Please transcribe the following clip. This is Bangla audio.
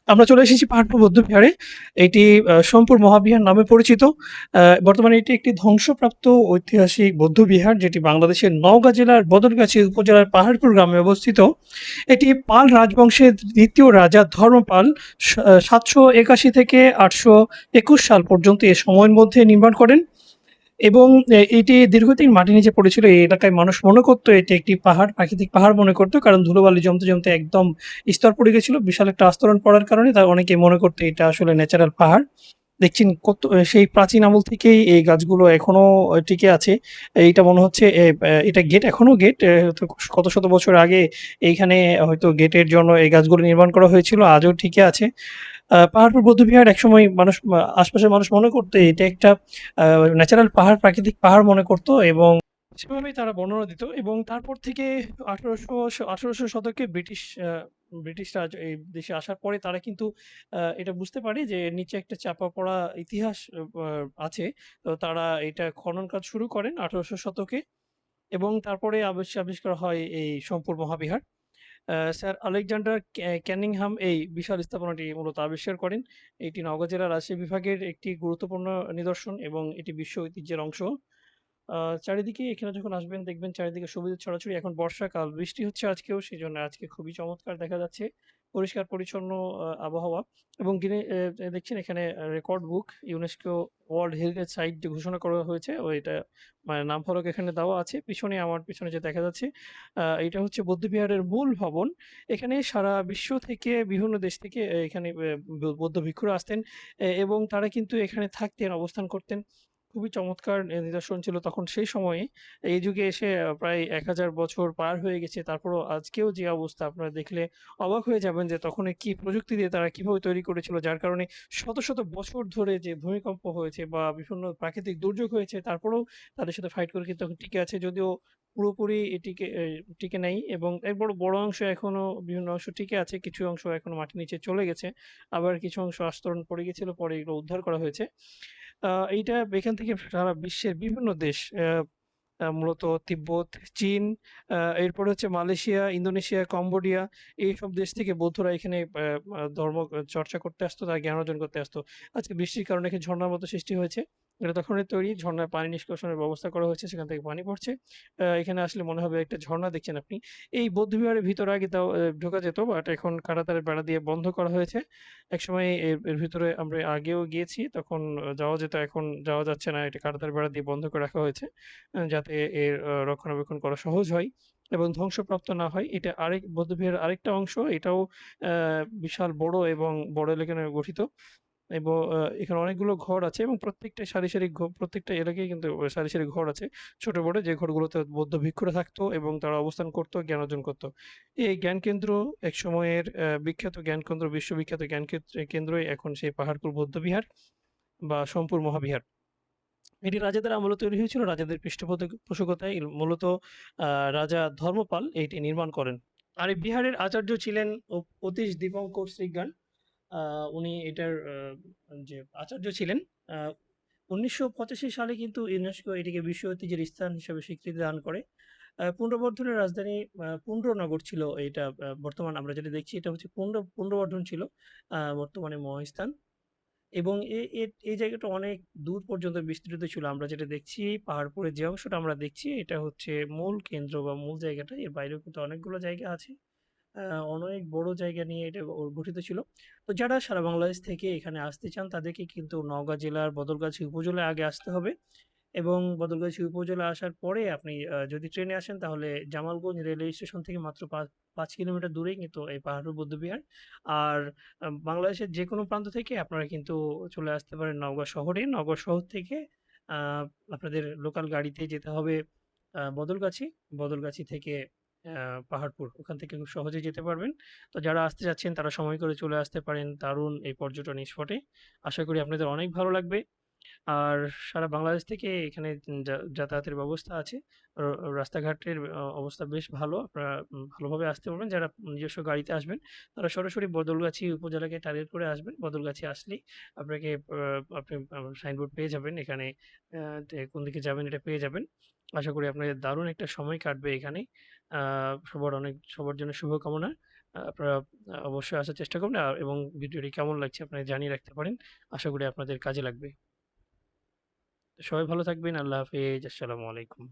আমরা চলে এসেছি পাহাড়পুর বৌদ্ধবিহারে। এটি সোমপুর মহাবিহার নামে পরিচিত। বর্তমানে এটি একটি ধ্বংসপ্রাপ্ত ঐতিহাসিক বৌদ্ধবিহার, যেটি বাংলাদেশের নওগাঁ জেলার বদলগাছি উপজেলার পাহাড়পুর গ্রামে অবস্থিত। এটি পাল রাজবংশের ২য় রাজা ধর্মপাল ৭৮১ থেকে ৮২১ সাল পর্যন্ত এ সময়ের মধ্যে নির্মাণ করেন। এবং এটি দীর্ঘদিন মাটির নিচে পড়েছিল। এই এলাকায় মানুষ মনে করত এটি একটি পাহাড়, প্রাকৃতিক পাহাড় মনে করত। কারণ ধুলোবালি জমতে একদম স্তর পড়ে গেছিল। বিশাল একটা আস্তরণ পড়ার কারণে অনেকে মনে করত এটা আসলে ন্যাচারাল পাহাড়। দেখছেন কত সেই প্রাচীন আমল থেকেই এই গাছগুলো এখনো টিকে আছে। এইটা মনে হচ্ছে এটা গেট, এখনো গেট। তো কত শত বছর আগে এইখানে হয়তো গেটের জন্য এই গাছগুলো নির্মাণ করা হয়েছিল। আজও টিকে আছে। পাহাড়পুর বৌদ্ধবিহার একসময় আশপাশের মানুষ মনে করত এটা একটা ন্যাচারাল পাহাড়, প্রাকৃতিক পাহাড় মনে করত এবং সেভাবেই তারা বর্ণনা দিত। এবং তারপর থেকে ১৮০০ শতকে ব্রিটিশরা এই দেশে আসার পরে তারা কিন্তু এটা বুঝতে পারে যে এর নিচে একটা চাপা পড়া ইতিহাস আছে। তো তারা এটা খনন কাজ শুরু করেন ১৮০০ শতকে এবং তারপরে আবিষ্কার হয় এই Somapura Mahavihara. Sir Alexander Cunningham এই বিশাল স্থাপনাটি মূলত আবিষ্কার করেন। এটি নওগাঁ জেলার রাজশাহী বিভাগের একটি গুরুত্বপূর্ণ নিদর্শন এবং এটি বিশ্ব ঐতিহ্যের অংশ। আ চারিদিকে এখানে যখন আসবেন দেখবেন চারিদিকে সবুজের ছড়াছড়ি। এখন বর্ষাকাল, বৃষ্টি হচ্ছে আজকেও, সেজন্য আজকে খুবই চমৎকার দেখা যাচ্ছে। পরিষ্কার পরিচ্ছন্ন আবহাওয়া এবং দেখছেন এখানে রেকর্ড বুক ইউনেস্কো ওয়ার্ল্ড হেরিটেজ সাইট যে ঘোষণা করা হয়েছে এটা মানে নাম ফলক এখানে দেওয়া আছে। আমার পিছনে যে দেখা যাচ্ছে এটা হচ্ছে বৌদ্ধবিহারের মূল ভবন। এখানে সারা বিশ্ব থেকে বিভিন্ন দেশ থেকে এখানে বৌদ্ধ ভিক্ষুরা আসতেন এবং তারা কিন্তু এখানে থাকতেন, অবস্থান করতেন। খুবই চমৎকার নিদর্শন ছিল তখন সেই সময়ে। এই যুগে এসে প্রায় ১,০০০ বছর পার হয়ে গেছে। তারপরেও আজকেও যে অবস্থা আপনারা দেখলে অবাক হয়ে যাবেন যে তখন কি প্রযুক্তি দিয়ে তারা কিভাবে তৈরি করেছিল, যার কারণে শত, শত বছর ধরে যে ভূমিকম্প হয়েছে বা বিভিন্ন প্রাকৃতিক দুর্যোগ হয়েছে তারপরেও তাদের সাথে ফাইট করে কিন্তু এখন টিকে আছে। যদিও পুরোপুরি টিকে নাই এবং এর বড় অংশ এখনো বিভিন্ন অংশ টিকে আছে। কিছু অংশ এখনো মাটির নিচে চলে গেছে। আবার কিছু অংশ আস্তরণ পড়ে গেছিল, পরে এগুলো উদ্ধার করা হয়েছে। আ এইটা এখান থেকে সারা বিশ্বের বিভিন্ন দেশ মূলত তিব্বত, চীন, এরপরে হচ্ছে মালয়েশিয়া, ইন্দোনেশিয়া, কম্বোডিয়া এইসব দেশ থেকে বৌদ্ধরা এখানে ধর্ম চর্চা করতে আসতো, তারা জ্ঞান অর্জন করতে আসতো। আজকে বৃষ্টির কারণে এখানে ঝর্ণার মতো সৃষ্টি হয়েছে। এটা তখনই তৈরি, ঝর্ণায় পানি নিষ্কাশনের ব্যবস্থা করা হয়েছে, সেখান থেকে পানি পড়ছে। এখানে আসলে মনে হবে একটা ঝর্ণা দেখছেন আপনি। এই বৌদ্ধবিহারের ভিতরে আগে তাও ঢোকা যেত, বাট এখন কাঁটাতারের বেড়া দিয়ে বন্ধ করা হয়েছে। একসময় এর ভিতরে আমরা আগেও গিয়েছি, তখন যাওয়া যেত, এখন যাওয়া যাচ্ছে না। এটা কাঁটাতারের বেড়া দিয়ে বন্ধ করে রাখা হয়েছে। যাতে এর রক্ষণাবেক্ষণ করা সহজ হয় এবং ধ্বংসপ্রাপ্ত না হয়। এটা বৌদ্ধবিহারের আরেকটা অংশ। এটাও আ বিশাল বড় এবং বড় এলাকা নিয়ে গঠিত এখানে অনেকগুলো ঘর আছে এবং প্রত্যেকটা এলাকায় কিন্তু সারি, সারি ঘর আছে। ছোট বড় যে ঘরগুলোতে বৌদ্ধ ভিক্ষুরা থাকতো এবং তারা অবস্থান করত, জ্ঞান অর্জন করত। এই জ্ঞানকেন্দ্র একসময়ের বিখ্যাত জ্ঞানকেন্দ্র, বিশ্ববিখ্যাত কেন্দ্রই এখন সেই পাহাড়পুর বৌদ্ধবিহার বা সোমপুর মহাবিহার। এটি রাজাদের আমলে তৈরি হয়েছিল। রাজাদের পৃষ্ঠপোষকতায় মূলত আ রাজা ধর্মপাল এটি নির্মাণ করেন। আর এই বিহারের আচার্য ছিলেন অতীশ দীপঙ্কর শ্রীজ্ঞান। আ উনি এটার যে আচার্য ছিলেন। আ ১৯৮৫ সালে কিন্তু ইউনেস্কো এটিকে বিশ্ব ঐতিহ্যের স্থান হিসেবে স্বীকৃতি দান করে। পুন্ড্রবর্ধনের রাজধানী পুন্ড্রনগর ছিল এটা। বর্তমান আমরা যেটা দেখছি এটা হচ্ছে পুন্ড্রবর্ধন ছিল। বর্তমানে মহাস্থান। এবং এই জায়গাটা অনেক দূর পর্যন্ত বিস্তৃত ছিল। আমরা যেটা দেখছি পাহাড়পুরের যে অংশটা আমরা দেখছি এটা হচ্ছে মূল কেন্দ্র বা মূল জায়গাটা। এর বাইরেও কিন্তু অনেকগুলো জায়গা আছে। আ অনেক বড় জায়গা নিয়ে এটা গঠিত ছিল। তো যারা সারা বাংলাদেশ থেকে এখানে আসতে চান তাদেরকে কিন্তু নওগাঁ জেলার বদলগাছি উপজেলায় আগে আসতে হবে এবং বদলগাছি উপজেলায় আসার পরে আপনি যদি ট্রেনে আসেন তাহলে জামালগঞ্জ রেলওয়ে স্টেশন থেকে মাত্র ৫ কিলোমিটার দূরেই কিন্তু এই পাহাড়পুর বৌদ্ধবিহার। আর বাংলাদেশের যেকোনো প্রান্ত থেকে আপনারা কিন্তু চলে আসতে পারেন নওগাঁ শহরে। নওগাঁ শহর থেকে আ আপনাদের লোকাল গাড়িতে যেতে হবে বদলগাছি। বদলগাছি থেকে আ পাহাড়পুর। ওখান থেকে খুব সহজেই যেতে পারবেন। তো যারা আসতে চাচ্ছেন তারা সময় করে চলে আসতে পারেন দারুণ এই পর্যটন স্পটে। আশা করি আপনাদের অনেক ভালো লাগবে। আর সারা বাংলাদেশ থেকে এখানে যাতায়াতের ব্যবস্থা আছে। র রাস্তাঘাটের অবস্থা বেশ ভালো। আপনারা ভালোভাবে আসতে পারবেন। যারা নিজস্ব গাড়িতে আসবেন, তারা সরাসরি বদলগাছি উপজেলাকে টার্গেট করে আসবেন। বদলগাছি আসলেই আপনাকে আপনি সাইনবোর্ড পেয়ে যাবেন। এখানে কোন দিকে যাবেন এটা পেয়ে যাবেন। আশা করি আপনাদের দারুণ একটা সময় কাটবে এখানে। সবার জন্য শুভকামনা। আপনারা অবশ্যই আসার চেষ্টা করবেন এবং ভিডিওটি কেমন লাগছে আপনারা জানিয়ে রাখতে পারেন। আশা করি আপনাদের কাজে লাগবে। সবাই ভালো থাকবেন। আল্লাহ হাফেজ। আসসালামু আলাইকুম।